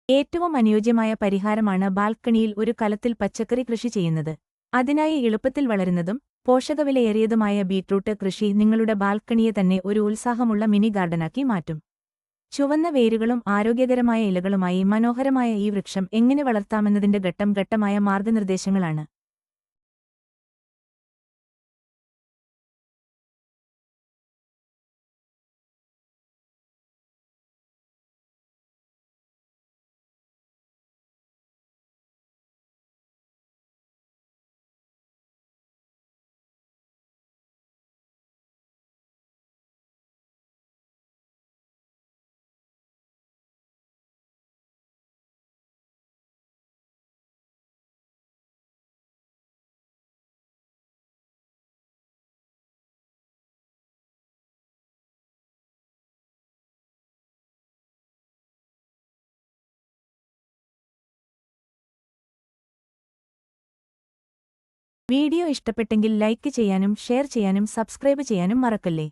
ഏറ്റവും അനുയോജ്യമായ പരിഹാരമാണ് ബാൽക്കണിയിൽ ഒരു കലത്തിൽ പച്ചക്കറി കൃഷി ചെയ്യുന്നത്. അതിനായി എളുപ്പത്തിൽ വളരുന്നതും പോഷകവിലയേറിയതുമായ ബീറ്റ്റൂട്ട് കൃഷി നിങ്ങളുടെ ബാൽക്കണിയെ തന്നെ ഒരു ഉത്സാഹമുള്ള മിനി ഗാർഡനാക്കി മാറ്റും. ചുവന്ന വേരുകളും ആരോഗ്യകരമായ ഇലകളുമായി മനോഹരമായ ഈ വൃക്ഷം എങ്ങനെ വളർത്താമെന്നതിന്റെ ഘട്ടം ഘട്ടമായ മാർഗനിർദ്ദേശങ്ങളാണ്. വീഡിയോ ഇഷ്ടപ്പെട്ടെങ്കിൽ ലൈക്ക് ചെയ്യാനും ഷെയർ ചെയ്യാനും സബ്സ്ക്രൈബ് ചെയ്യാനും മറക്കല്ലേ.